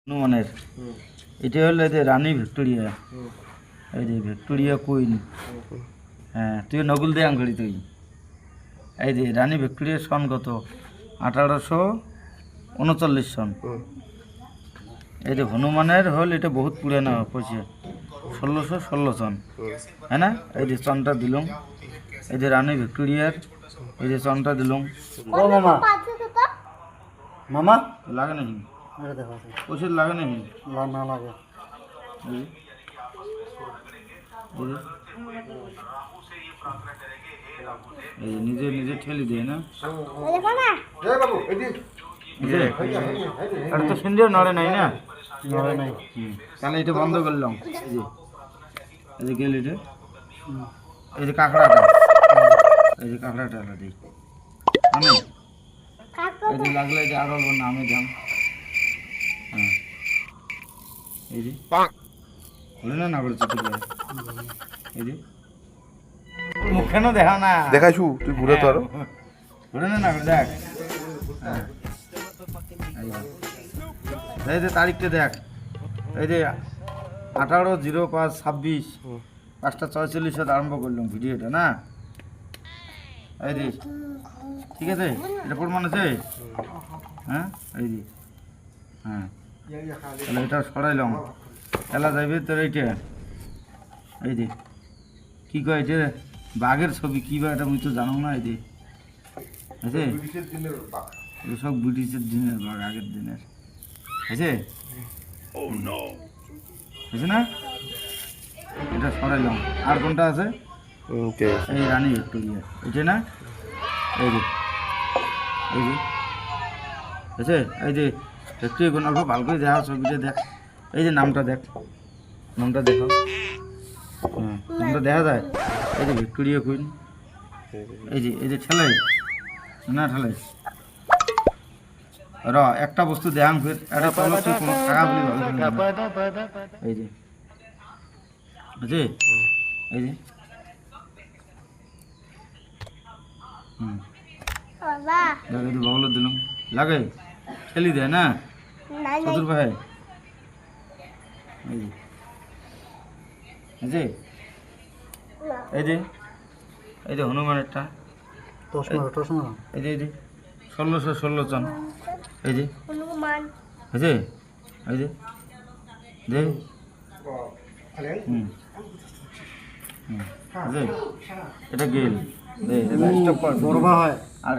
হনুমানের এটা হলো এই যে রানী ভিক্টোরিয়া, এই যে ভিক্টোরিয়া কুইন। হ্যাঁ, তুই নগুল দে আঙ্গুলি তুই। এই যে রানী ভিক্টোরিয়ার সন কত? 1839 সন। এই যে হনুমানের হল এটা বহুত পুরানা পড়ছে, 1616 সন, হ্যাঁ না? এই যে সনটা দিলুম, এই যে রানী ভিক্টোরিয়ার এই যে সনটা দিলুম। ও মামা মামা লাগে নাকি আরে দেখো ওষুধ লাগে নাকি? না লাগে এই যে নিজে নিজে ঠেলি দিয়ে না, এটা তো সুন্দর নড়ে নাই না, নড়ে নাই। তাহলে এটা বন্ধ করলাম। এই যে গেল এটা, এই যে কাঁকড়াটা, এই যে কাঁকড়াটা দিই আমি, এই যে লাগলে এই যে আরো বলবো আমি দাম। হ্যাঁ, এই যে হলো না, না বলছি এই যে মুখখানো দেখা না, দেখাইছু তুই ঘুরে তো আরো ঘুরে না দেখ। হ্যাঁ, এই যে তারিখটা দেখ, এই যে 18/05/26 5:46 আরম্ভ করলাম ভিডিওটা না। এই যে ঠিক আছে, এটা প্রমাণ আছে। হ্যাঁ, এই যে হ্যাঁ, তাহলে এটা সরাইলাম, এলা যাইবে তোর এইটা। এই যে কি কয় এটা বাঘের ছবি, কি বা এটা মুই তো জানো না। এই যে আছে সব ব্রিটিশের দিনের বাঘ, আগের দিনের আছে, আছে না? এটা সরাইলাম। আর কোনটা আছে? এই রানী ভিক্টোরিয়া, এটা না? এই যে এই যে আছে, এই যে ভিক্টোরিয়া কোন অল্প ভালো করে দেখা, ছবিটা দেখ, এই যে নামটা দেখ, নামটা দেখো। হ্যাঁ, নামটা দেখা যায়। এই যে ভিক্টোরিয়া কুইন, এই যে ঠেলাই না ঠেলাই র একটা বস্তু দেখাম ফের, এটা তলত তুই কোনো টাকা বলি ভালো। এই যে আছে, এই যে দেখ, এই যে বগল দিলাম, লাগে ঠেলি দেয় না চতুর ভাই। এই যে আছে, এই যে এই যে হনুমানেরটা, এই যে 1616 জন, এই যে আছে, এই যে দে এটা গেল দে, স্টপ কর, বড়বা হয়। আর